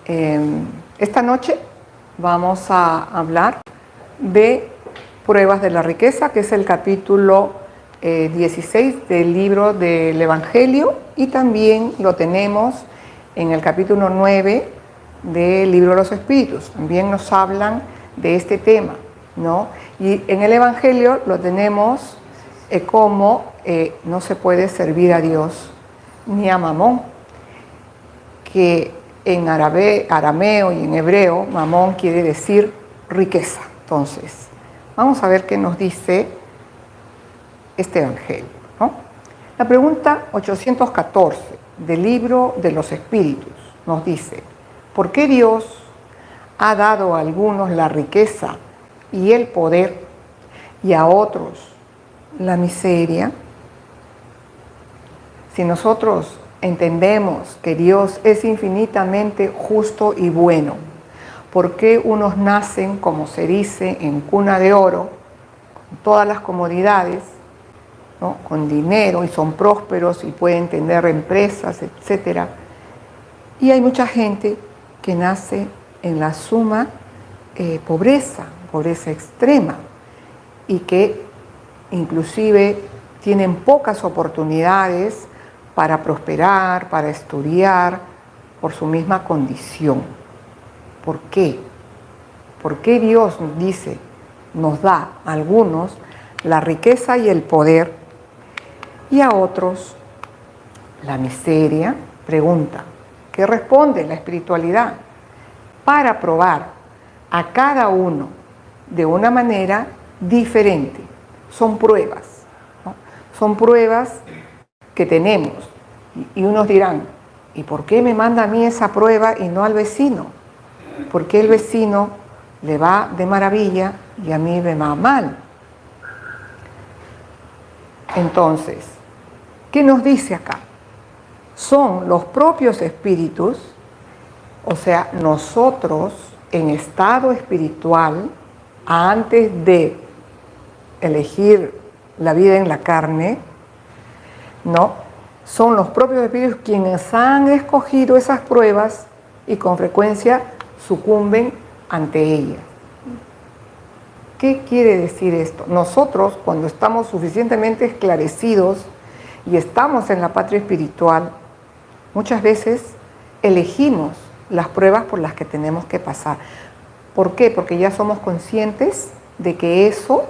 Esta noche vamos a hablar de Pruebas de la Riqueza, que es el capítulo 16 del libro del Evangelio, y también lo tenemos en el capítulo 9 del libro de los Espíritus. También nos hablan de este tema, ¿no? Y en el Evangelio lo tenemos como no se puede servir a Dios ni a Mamón, que en arameo y en hebreo, Mamón quiere decir riqueza. Entonces, vamos a ver qué nos dice este Evangelio, ¿no? La pregunta 814 del libro de los Espíritus nos dice: ¿por qué Dios ha dado a algunos la riqueza y el poder y a otros la miseria? Si nosotros entendemos que Dios es infinitamente justo y bueno, ¿por qué unos nacen, como se dice, en cuna de oro, con todas las comodidades, ¿no?, con dinero, y son prósperos y pueden tener empresas, etcétera? Y hay mucha gente que nace en la suma pobreza extrema, y que inclusive tienen pocas oportunidades para prosperar, para estudiar, por su misma condición. ¿Por qué? ¿Por qué Dios nos da a algunos la riqueza y el poder y a otros la miseria? Pregunta. ¿Qué responde la espiritualidad? Para probar a cada uno de una manera diferente. Son pruebas, ¿no? Son pruebas que tenemos. Y unos dirán: ¿y por qué me manda a mí esa prueba y no al vecino? ¿Por qué el vecino le va de maravilla y a mí me va mal? Entonces, ¿qué nos dice acá? Son los propios espíritus, o sea, nosotros en estado espiritual, antes de elegir la vida en la carne, ¿no? Son los propios espíritus quienes han escogido esas pruebas y con frecuencia sucumben ante ellas. ¿Qué quiere decir esto? Nosotros, cuando estamos suficientemente esclarecidos y estamos en la patria espiritual, muchas veces elegimos las pruebas por las que tenemos que pasar. ¿Por qué? Porque ya somos conscientes de que eso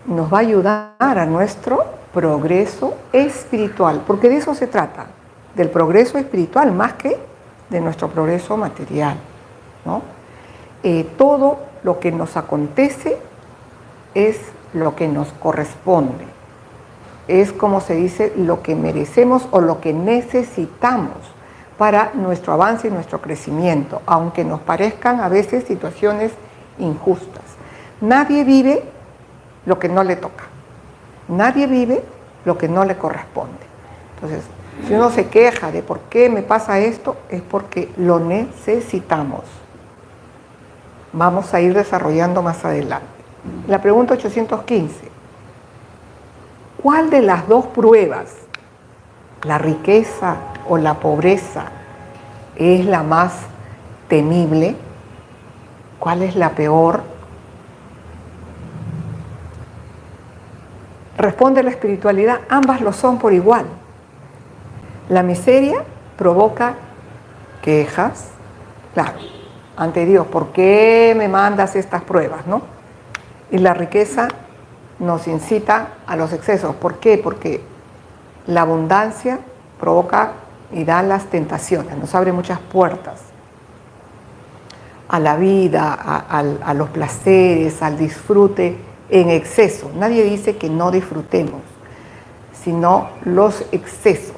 nos va a ayudar a nuestro progreso espiritual, porque de eso se trata, del progreso espiritual más que de nuestro progreso material, ¿no? Todo lo que nos acontece es lo que nos corresponde, es, como se dice, lo que merecemos o lo que necesitamos para nuestro avance y nuestro crecimiento, aunque nos parezcan a veces situaciones injustas. Nadie vive lo que no le toca. Nadie vive lo que no le corresponde. Entonces, si uno se queja de por qué me pasa esto, es porque lo necesitamos. Vamos a ir desarrollando más adelante. La pregunta 815. ¿Cuál de las dos pruebas, la riqueza o la pobreza, es la más temible? ¿Cuál es la peor? Responde la espiritualidad: ambas lo son por igual. La miseria provoca quejas, claro, ante Dios: ¿por qué me mandas estas pruebas, no? Y la riqueza nos incita a los excesos. ¿Por qué? Porque la abundancia provoca y da las tentaciones, nos abre muchas puertas a la vida, a los placeres, al disfrute en exceso. Nadie dice que no disfrutemos, sino los excesos.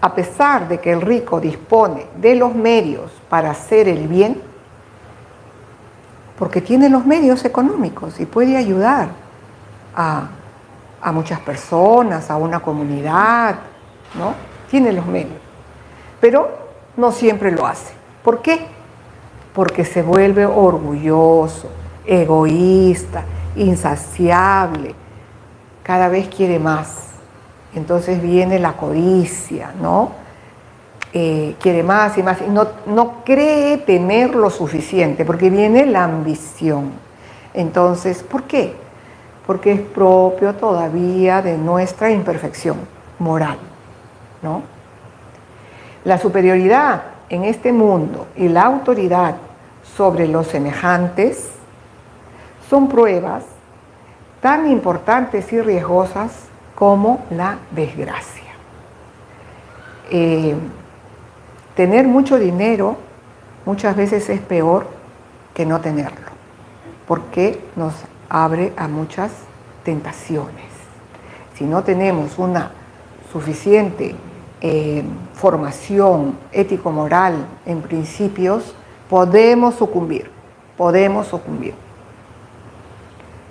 A pesar de que el rico dispone de los medios para hacer el bien, porque tiene los medios económicos y puede ayudar a muchas personas, a una comunidad, ¿no? Tiene los medios, pero no siempre lo hace. ¿Por qué? Porque se vuelve orgulloso, egoísta, insaciable, cada vez quiere más. Entonces viene la codicia, ¿no? quiere más y más, y no cree tener lo suficiente, porque viene la ambición. Entonces, ¿por qué? Porque es propio todavía de nuestra imperfección moral, ¿no? La superioridad en este mundo y la autoridad sobre los semejantes son pruebas tan importantes y riesgosas como la desgracia. Tener mucho dinero muchas veces es peor que no tenerlo, porque nos abre a muchas tentaciones. Si no tenemos una suficiente formación ético-moral en principios, podemos sucumbir.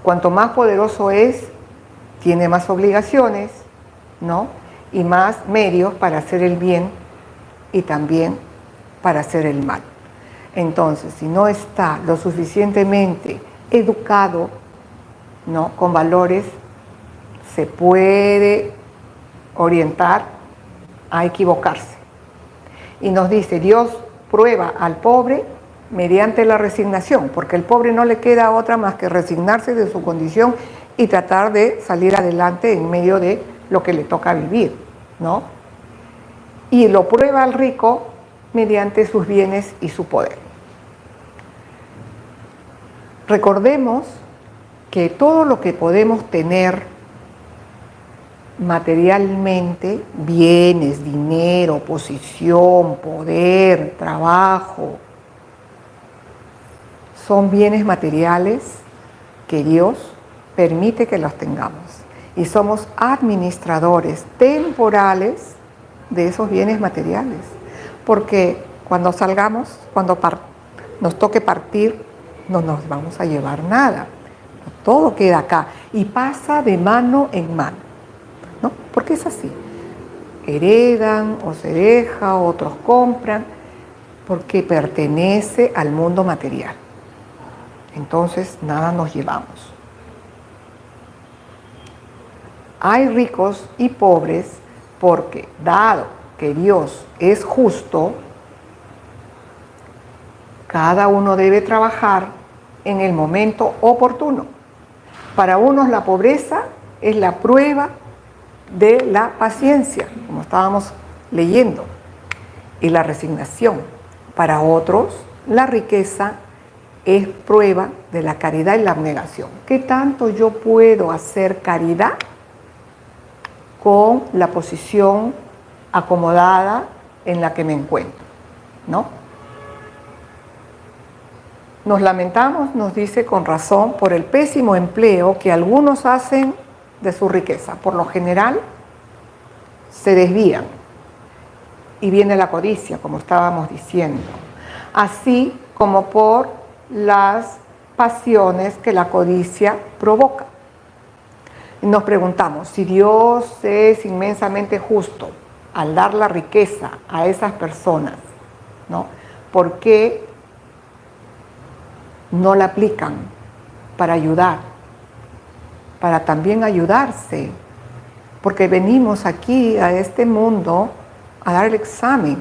Cuanto más poderoso es, tiene más obligaciones, ¿no? Y más medios para hacer el bien y también para hacer el mal. Entonces, si no está lo suficientemente educado, ¿no?, con valores, se puede orientar a equivocarse. Y nos dice, Dios prueba al pobre mediante la resignación, porque al pobre no le queda otra más que resignarse de su condición y tratar de salir adelante en medio de lo que le toca vivir, ¿no? Y lo prueba al rico mediante sus bienes y su poder. Recordemos que todo lo que podemos tener materialmente, bienes, dinero, posición, poder, trabajo, son bienes materiales que Dios permite que los tengamos. Y somos administradores temporales de esos bienes materiales. Porque cuando salgamos, cuando nos toque partir, no nos vamos a llevar nada. Todo queda acá y pasa de mano en mano, ¿no? Porque es así. Heredan o se deja, otros compran, porque pertenece al mundo material. Entonces, nada nos llevamos. Hay ricos y pobres porque, dado que Dios es justo, cada uno debe trabajar en el momento oportuno. Para unos la pobreza es la prueba de la paciencia, como estábamos leyendo, y la resignación. Para otros, la riqueza es prueba de la caridad y la abnegación. ¿Qué tanto yo puedo hacer caridad con la posición acomodada en la que me encuentro, ¿no? Nos lamentamos, nos dice con razón, por el pésimo empleo que algunos hacen de su riqueza. Por lo general, se desvían y viene la codicia, como estábamos diciendo, así como por las pasiones que la codicia provoca. Nos preguntamos, si Dios es inmensamente justo al dar la riqueza a esas personas, ¿no?, ¿por qué no la aplican para ayudar, para también ayudarse? Porque venimos aquí a este mundo a dar el examen.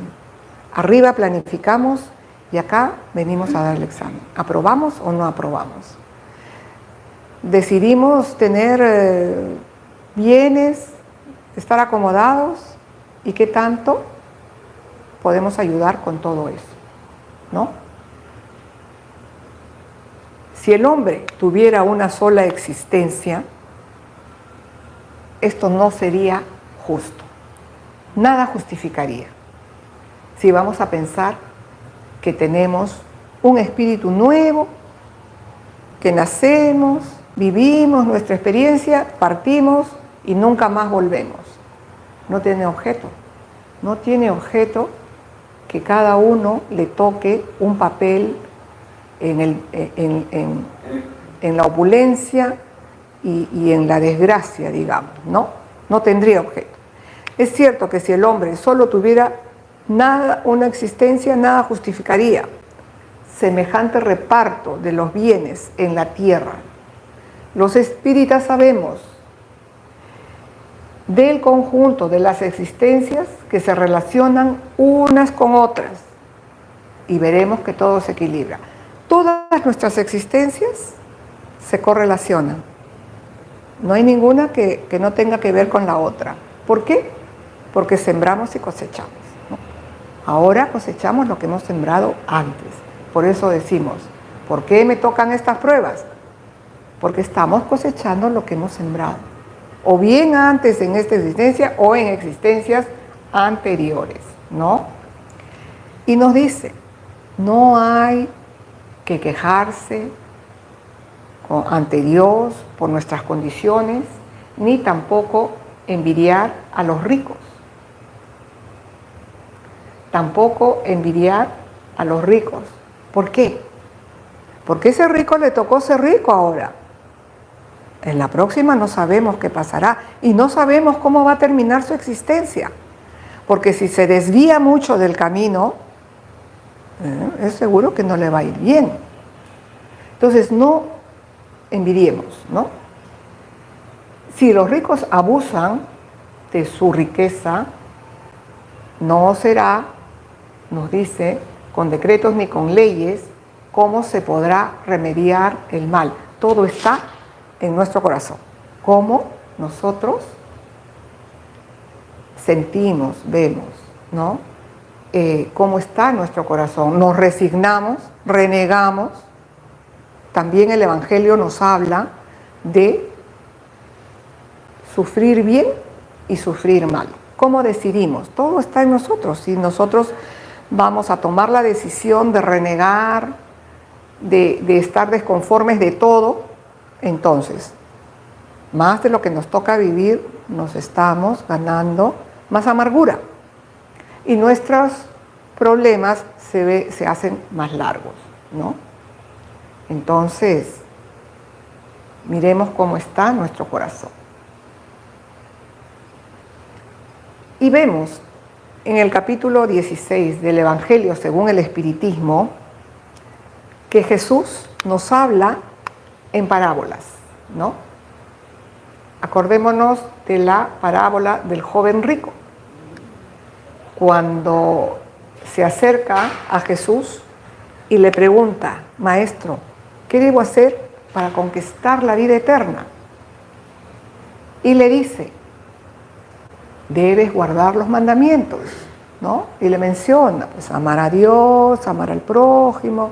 Arriba planificamos y acá venimos a dar el examen. ¿Aprobamos o no aprobamos? Decidimos tener bienes, estar acomodados, y qué tanto podemos ayudar con todo eso, ¿no? Si el hombre tuviera una sola existencia, esto no sería justo. Nada justificaría. Si vamos a pensar que tenemos un espíritu nuevo, que nacemos, vivimos nuestra experiencia, partimos y nunca más volvemos. No tiene objeto. No tiene objeto que cada uno le toque un papel en la opulencia y en la desgracia, digamos, ¿no? No tendría objeto. Es cierto que si el hombre solo tuviera nada, una existencia, nada justificaría semejante reparto de los bienes en la tierra. Los espíritas sabemos del conjunto de las existencias que se relacionan unas con otras. Y veremos que todo se equilibra. Todas nuestras existencias se correlacionan. No hay ninguna que no tenga que ver con la otra. ¿Por qué? Porque sembramos y cosechamos, ¿no? Ahora cosechamos lo que hemos sembrado antes. Por eso decimos, ¿por qué me tocan estas pruebas? Porque estamos cosechando lo que hemos sembrado. O bien antes en esta existencia o en existencias anteriores, ¿no? Y nos dice, no hay que quejarse ante Dios por nuestras condiciones, ni tampoco envidiar a los ricos. Tampoco envidiar a los ricos. ¿Por qué? Porque ese rico le tocó ser rico ahora. En la próxima no sabemos qué pasará y no sabemos cómo va a terminar su existencia. Porque si se desvía mucho del camino, es seguro que no le va a ir bien. Entonces no envidiemos, ¿no? Si los ricos abusan de su riqueza, no será, nos dice, con decretos ni con leyes, cómo se podrá remediar el mal. Todo está en nuestro corazón. Cómo nosotros sentimos, vemos, ¿no? Cómo está nuestro corazón. Nos resignamos, renegamos. También el Evangelio nos habla de sufrir bien y sufrir mal. ¿Cómo decidimos? Todo está en nosotros. Si nosotros vamos a tomar la decisión de renegar, de estar desconformes de todo, entonces, más de lo que nos toca vivir, nos estamos ganando más amargura. Y nuestros problemas se hacen más largos, ¿no? Entonces, miremos cómo está nuestro corazón. Y vemos en el capítulo 16 del Evangelio según el Espiritismo que Jesús nos habla en parábolas, ¿no? Acordémonos de la parábola del joven rico. Cuando se acerca a Jesús y le pregunta, Maestro, ¿qué debo hacer para conquistar la vida eterna? Y le dice, debes guardar los mandamientos, ¿no? Y le menciona, pues, amar a Dios, amar al prójimo,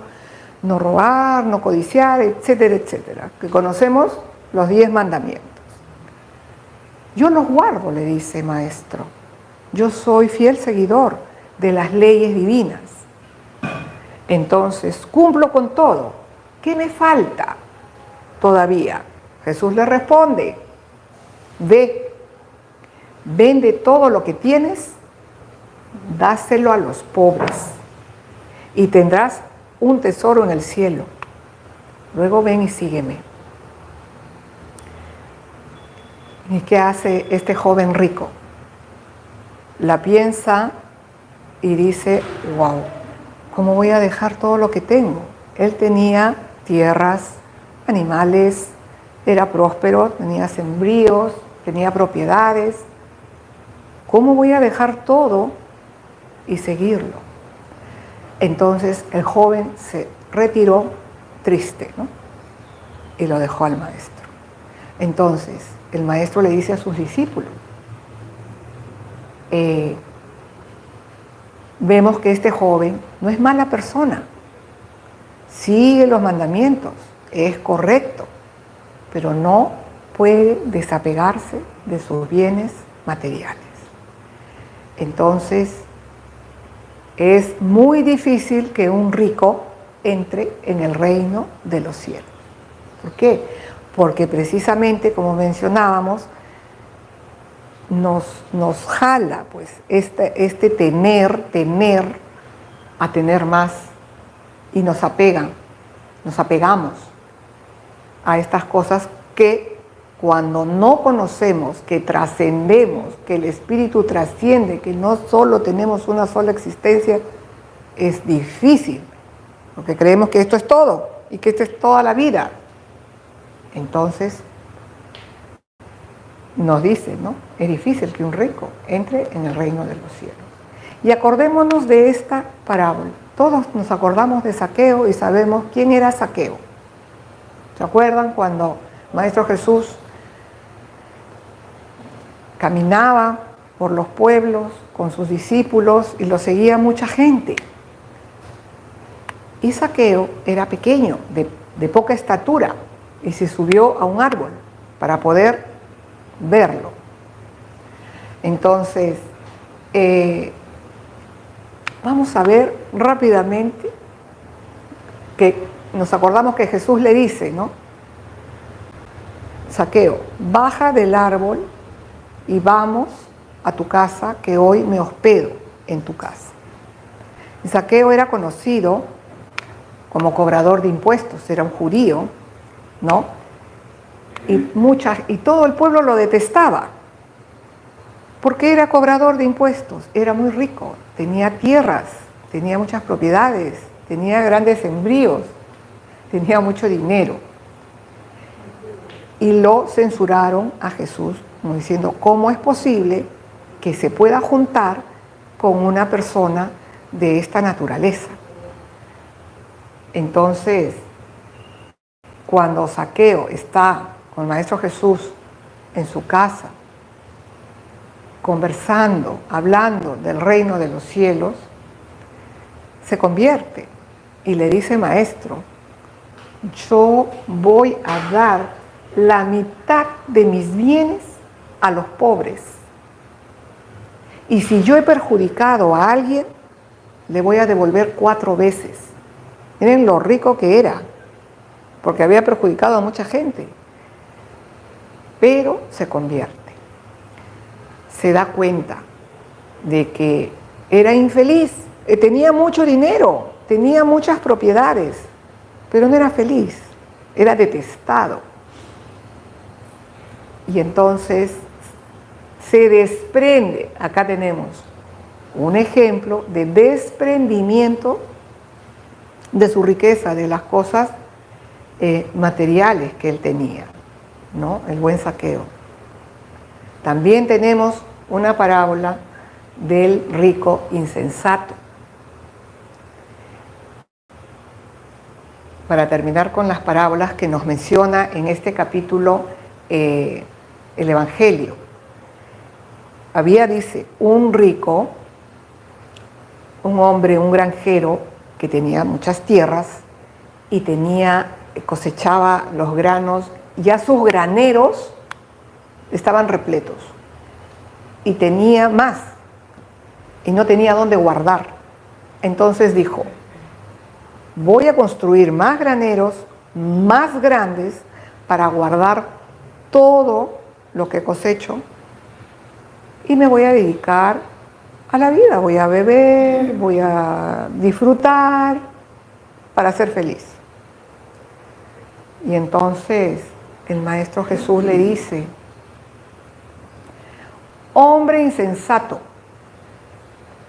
no robar, no codiciar, etcétera, etcétera. Que conocemos los 10 mandamientos. Yo los guardo, le dice, Maestro. Yo soy fiel seguidor de las leyes divinas. Entonces, cumplo con todo. ¿Qué me falta todavía? Jesús le responde, ve, vende todo lo que tienes, dáselo a los pobres y tendrás un tesoro en el cielo. Luego ven y sígueme. ¿Y qué hace este joven rico? La piensa y dice, wow, ¿cómo voy a dejar todo lo que tengo? Él tenía tierras, animales, era próspero, tenía sembríos, tenía propiedades. ¿Cómo voy a dejar todo y seguirlo? Entonces el joven se retiró triste, ¿no? Y lo dejó al maestro. Entonces el maestro le dice a sus discípulos, vemos que este joven no es mala persona, sigue los mandamientos, es correcto, pero no puede desapegarse de sus bienes materiales. Entonces, es muy difícil que un rico entre en el reino de los cielos. ¿Por qué? Porque precisamente, como mencionábamos, nos jala pues este tener a tener más, y nos apegamos a estas cosas que cuando no conocemos, que trascendemos, que el espíritu trasciende, que no solo tenemos una sola existencia, es difícil, porque creemos que esto es todo y que esto es toda la vida. Entonces, nos dice, ¿no? Es difícil que un rico entre en el reino de los cielos. Y acordémonos de esta parábola. Todos nos acordamos de Zaqueo y sabemos quién era Zaqueo. ¿Se acuerdan cuando Maestro Jesús caminaba por los pueblos con sus discípulos y lo seguía mucha gente? Y Zaqueo era pequeño, de poca estatura, y se subió a un árbol para poder verlo. Entonces, vamos a ver rápidamente que nos acordamos que Jesús le dice, ¿no? Zaqueo, baja del árbol y vamos a tu casa, que hoy me hospedo en tu casa. Y Zaqueo era conocido como cobrador de impuestos, era un judío, ¿no? Y todo el pueblo lo detestaba, porque era cobrador de impuestos, era muy rico, tenía tierras, tenía muchas propiedades, tenía grandes sembríos, tenía mucho dinero. Y lo censuraron a Jesús, como diciendo, ¿cómo es posible que se pueda juntar con una persona de esta naturaleza? Entonces, cuando Zaqueo está con el Maestro Jesús en su casa, conversando, hablando del reino de los cielos, se convierte y le dice, Maestro, yo voy a dar la mitad de mis bienes a los pobres. Y si yo he perjudicado a alguien, le voy a devolver 4 veces. Miren lo rico que era, porque había perjudicado a mucha gente. Pero se convierte. Se da cuenta de que era infeliz, tenía mucho dinero, tenía muchas propiedades, pero no era feliz, era detestado. Y entonces se desprende, acá tenemos un ejemplo de desprendimiento de su riqueza, de las cosas materiales que él tenía, ¿no? El buen Zaqueo. También tenemos una parábola del rico insensato. Para terminar con las parábolas que nos menciona en este capítulo el Evangelio. Había, dice, un rico, un hombre, un granjero que tenía muchas tierras y cosechaba los granos, ya sus graneros estaban repletos y tenía más y no tenía dónde guardar. Entonces dijo, voy a construir más graneros, más grandes, para guardar todo lo que cosecho y me voy a dedicar a la vida, voy a beber, voy a disfrutar para ser feliz. Y entonces el Maestro Jesús le dice, hombre insensato,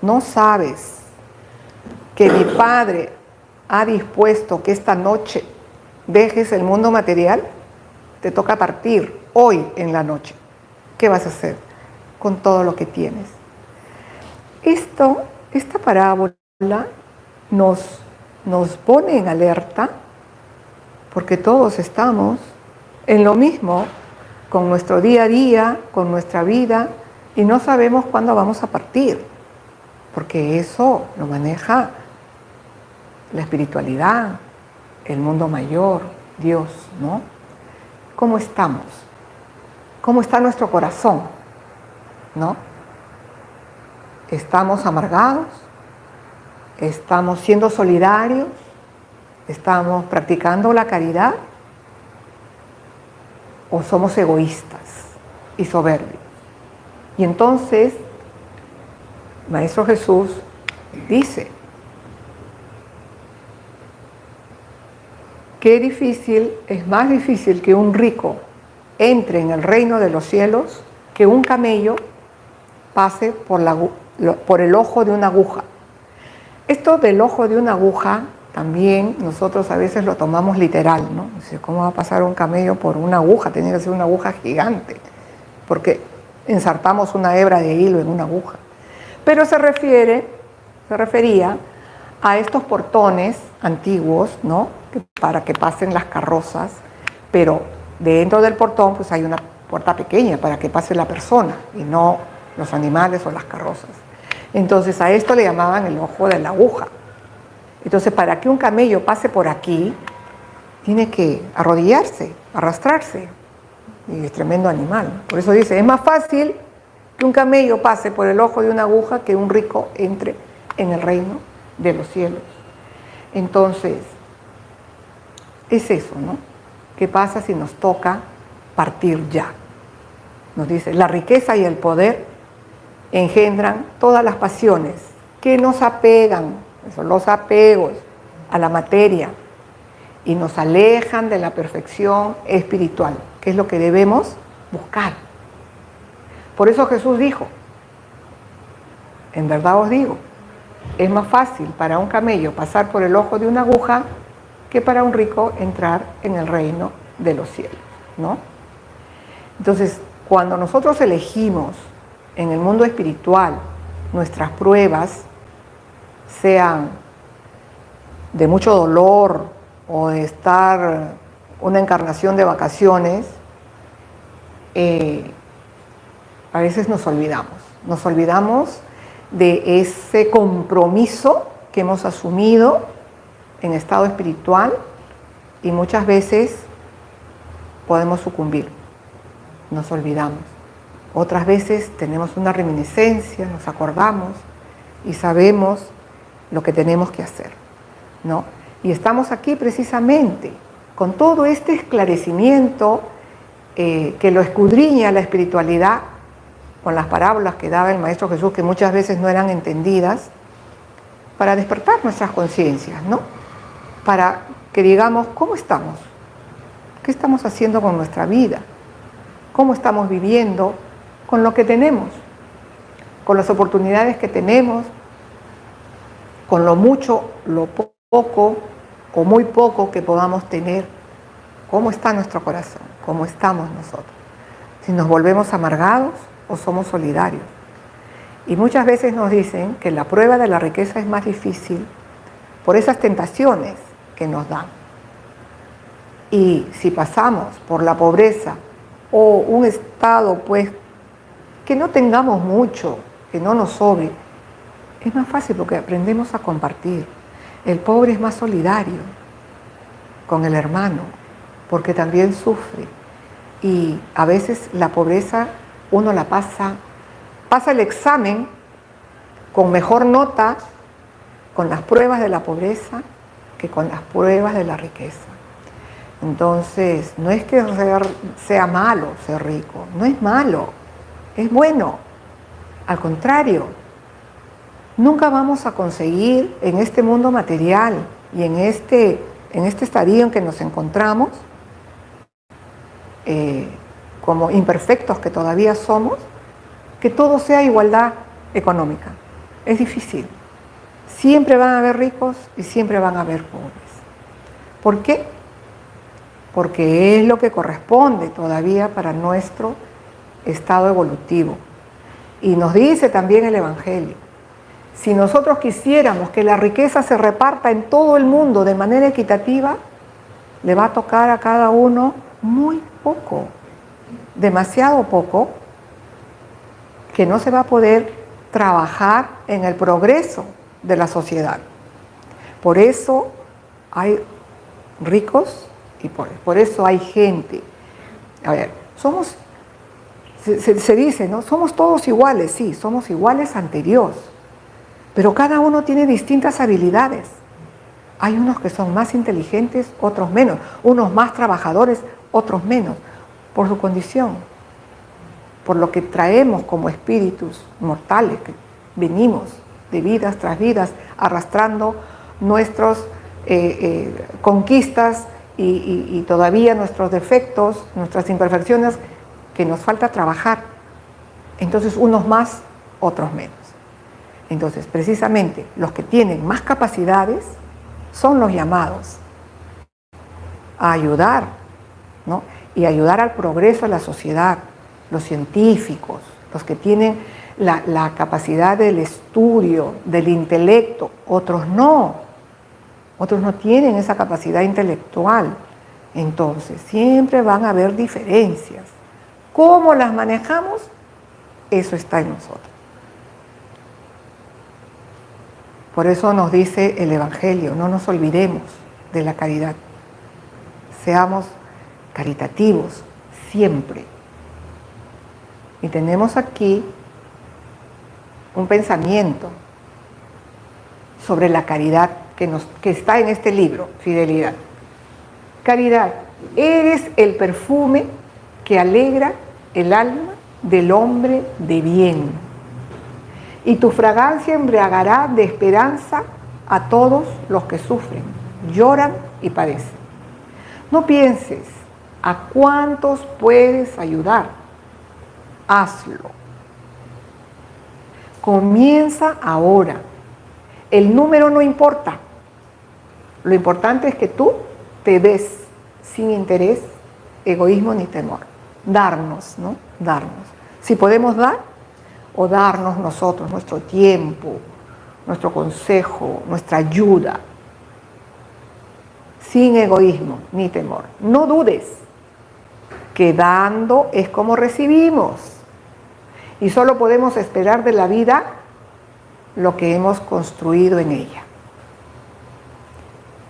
¿no sabes que mi Padre ha dispuesto que esta noche dejes el mundo material? Te toca partir hoy en la noche. ¿Qué vas a hacer con todo lo que tienes? Esta parábola nos pone en alerta porque todos estamos en lo mismo con nuestro día a día, con nuestra vida y no sabemos cuándo vamos a partir, porque eso lo maneja la espiritualidad, el mundo mayor, Dios, ¿no? ¿Cómo estamos? ¿Cómo está nuestro corazón? ¿No? ¿Estamos amargados? ¿Estamos siendo solidarios? ¿Estamos practicando la caridad? ¿O somos egoístas y soberbios? Y entonces, Maestro Jesús dice, qué difícil, es más difícil que un rico entre en el reino de los cielos que un camello pase por el ojo de una aguja. Esto del ojo de una aguja también nosotros a veces lo tomamos literal, ¿no? ¿Cómo va a pasar un camello por una aguja? Tiene que ser una aguja gigante. porque ensartamos una hebra de hilo en una aguja. Pero se refería a estos portones antiguos, ¿no? Para que pasen las carrozas, pero dentro del portón pues hay una puerta pequeña para que pase la persona y no los animales o las carrozas. Entonces a esto le llamaban el ojo de la aguja. Entonces para que un camello pase por aquí, tiene que arrodillarse, arrastrarse, y es tremendo animal. Por eso dice, es más fácil que un camello pase por el ojo de una aguja que un rico entre en el reino de los cielos. Entonces, es eso, ¿no? ¿Qué pasa si nos toca partir ya? Nos dice, la riqueza y el poder engendran todas las pasiones que nos apegan, son los apegos a la materia, y nos alejan de la perfección espiritual, que es lo que debemos buscar. Por eso Jesús dijo, en verdad os digo, es más fácil para un camello pasar por el ojo de una aguja que para un rico entrar en el reino de los cielos, ¿no? Entonces, cuando nosotros elegimos en el mundo espiritual nuestras pruebas, sean de mucho dolor o de estar una encarnación de vacaciones, a veces nos olvidamos de ese compromiso que hemos asumido en estado espiritual y muchas veces podemos sucumbir, nos olvidamos. Otras veces tenemos una reminiscencia, nos acordamos y sabemos lo que tenemos que hacer, ¿no? Y estamos aquí precisamente con todo este esclarecimiento que lo escudriña la espiritualidad, con las parábolas que daba el Maestro Jesús, que muchas veces no eran entendidas, para despertar nuestras conciencias, ¿no? Para que digamos, ¿cómo estamos? ¿Qué estamos haciendo con nuestra vida? ¿Cómo estamos viviendo con lo que tenemos? Con las oportunidades que tenemos, con lo mucho, lo poco o muy poco que podamos tener. ¿Cómo está nuestro corazón? ¿Cómo estamos nosotros? Si nos volvemos amargados o somos solidarios. Y muchas veces nos dicen que la prueba de la riqueza es más difícil por esas tentaciones que nos dan. Y si pasamos por la pobreza o un estado, pues, que no tengamos mucho, que no nos sobre, es más fácil porque aprendemos a compartir. El pobre es más solidario con el hermano, porque también sufre. Y a veces la pobreza uno la pasa el examen con mejor nota con las pruebas de la pobreza que con las pruebas de la riqueza. Entonces, no es que sea malo ser rico, no es malo, es bueno. Al contrario, nunca vamos a conseguir en este mundo material y en este estadio en que nos encontramos, como imperfectos que todavía somos, que todo sea igualdad económica. Es difícil. Siempre van a haber ricos y siempre van a haber pobres. ¿Por qué? Porque es lo que corresponde todavía para nuestro estado evolutivo. Y nos dice también el Evangelio, si nosotros quisiéramos que la riqueza se reparta en todo el mundo de manera equitativa, le va a tocar a cada uno muy poco, demasiado poco, que no se va a poder trabajar en el progreso de la sociedad. Por eso hay ricos y pobres, por eso hay gente. A ver, se dice, ¿no? Somos todos iguales, sí, somos iguales ante Dios, pero cada uno tiene distintas habilidades. Hay unos que son más inteligentes, otros menos, unos más trabajadores, otros menos, por su condición, por lo que traemos como espíritus mortales, que venimos de vidas tras vidas arrastrando nuestras conquistas y todavía nuestros defectos, nuestras imperfecciones, que nos falta trabajar. Entonces, unos más, otros menos. Entonces, precisamente, los que tienen más capacidades son los llamados a ayudar, ¿no? Y ayudar al progreso de la sociedad. los científicos, los que tienen la capacidad del estudio, del intelecto, otros no tienen esa capacidad intelectual. Entonces, siempre van a haber diferencias. ¿Cómo las manejamos? Eso está en nosotros. Por eso nos dice el Evangelio, no nos olvidemos de la caridad. Seamos caritativos siempre. Y tenemos aquí un pensamiento sobre la caridad que está en este libro, Fidelidad. Caridad, eres el perfume que alegra el alma del hombre de bien, y tu fragancia embriagará de esperanza a todos los que sufren, lloran y padecen. No pienses a cuántos puedes ayudar, hazlo. Comienza ahora. El número no importa. Lo importante es que tú te des sin interés, egoísmo ni temor. Darnos, ¿no? Darnos. Si podemos dar, o darnos nosotros nuestro tiempo, nuestro consejo, nuestra ayuda, sin egoísmo ni temor. No dudes que dando es como recibimos, y solo podemos esperar de la vida lo que hemos construido en ella.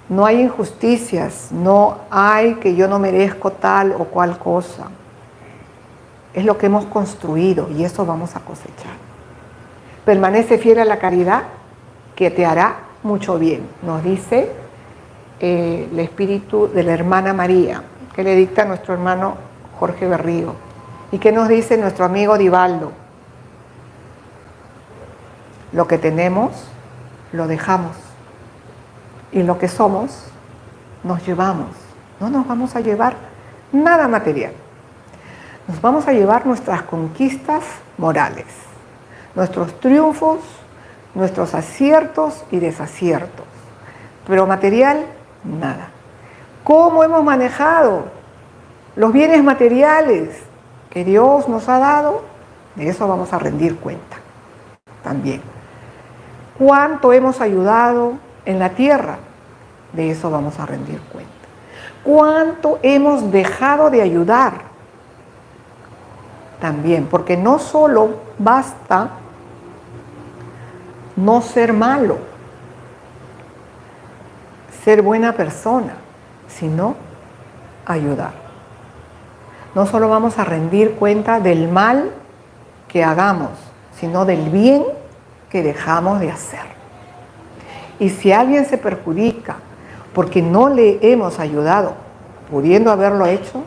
No hay injusticias, no hay que yo no merezco tal o cual cosa. Es lo que hemos construido y eso vamos a cosechar. Permanece fiel a la caridad que te hará mucho bien, nos dice el espíritu de la hermana María, que le dicta a nuestro hermano Jorge Berrío. ¿Y qué nos dice nuestro amigo Divaldo? Lo que tenemos, lo dejamos. Y lo que somos, nos llevamos. No nos vamos a llevar nada material. Nos vamos a llevar nuestras conquistas morales, nuestros triunfos, nuestros aciertos y desaciertos. Pero material, nada. ¿Cómo hemos manejado los bienes materiales que Dios nos ha dado? De eso vamos a rendir cuenta también. ¿Cuánto hemos ayudado en la tierra? De eso vamos a rendir cuenta. ¿Cuánto hemos dejado de ayudar? También, porque no solo basta no ser malo, ser buena persona, sino ayudar. No solo vamos a rendir cuenta del mal que hagamos, sino del bien que dejamos de hacer. Y si alguien se perjudica porque no le hemos ayudado, pudiendo haberlo hecho,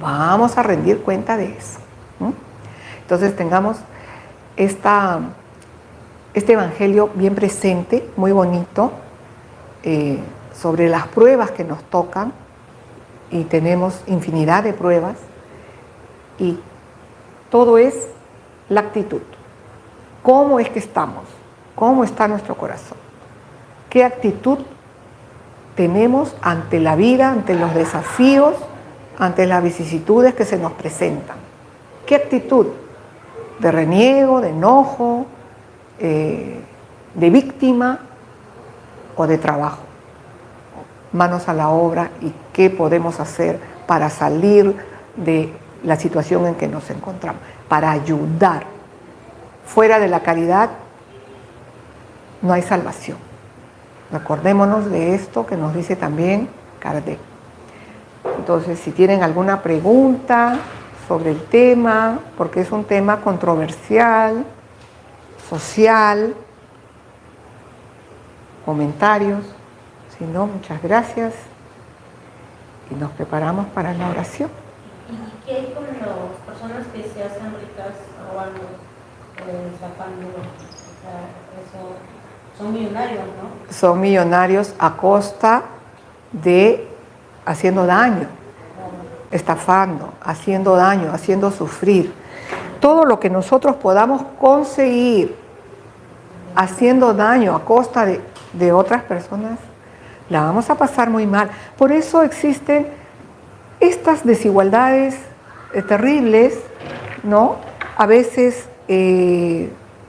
vamos a rendir cuenta de eso. Entonces tengamos este evangelio bien presente, muy bonito, sobre las pruebas que nos tocan, y tenemos infinidad de pruebas, y todo es la actitud. ¿Cómo es que estamos? ¿Cómo está nuestro corazón? ¿Qué actitud tenemos ante la vida, ante los desafíos, ante las vicisitudes que se nos presentan? ¿Qué actitud? ¿De reniego, de enojo, de víctima o de trabajo? Manos a la obra, y qué podemos hacer para salir de la situación en que nos encontramos, para ayudar. Fuera de la caridad no hay salvación. Recordémonos de esto que nos dice también Kardec. Entonces, si tienen alguna pregunta sobre el tema, porque es un tema controversial, social, comentarios. Si no, muchas gracias y nos preparamos para la oración. ¿Y qué hay con las personas que se hacen ricas robando, sacando? O sea, eso, son millonarios, ¿no? Son millonarios a costa de haciendo daño, estafando, haciendo daño, haciendo sufrir. Todo lo que nosotros podamos conseguir haciendo daño a costa de otras personas, la vamos a pasar muy mal. Por eso existen estas desigualdades terribles ¿no? A veces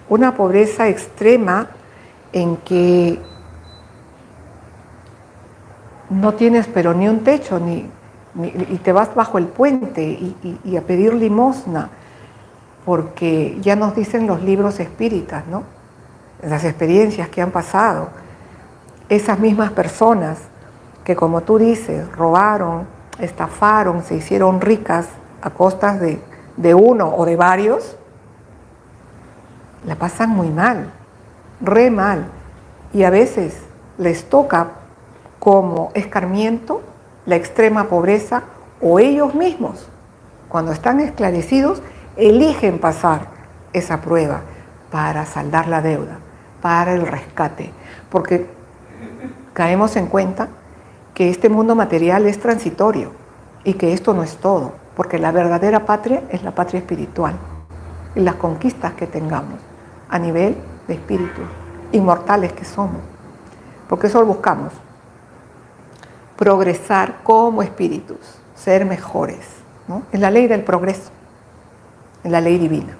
una pobreza extrema en que no tienes pero ni un techo, y te vas bajo el puente y a pedir limosna, porque ya nos dicen los libros espíritas, ¿no? Las experiencias que han pasado. Esas mismas personas que, como tú dices, robaron, estafaron, se hicieron ricas a costas de uno o de varios, la pasan muy mal, re mal. Y a veces les toca como escarmiento la extrema pobreza, o ellos mismos, cuando están esclarecidos, eligen pasar esa prueba para saldar la deuda, para el rescate, porque caemos en cuenta que este mundo material es transitorio y que esto no es todo, porque la verdadera patria es la patria espiritual y las conquistas que tengamos a nivel de espíritu, inmortales que somos, porque eso lo buscamos, progresar como espíritus, ser mejores, ¿no? Es la ley del progreso, es la ley divina.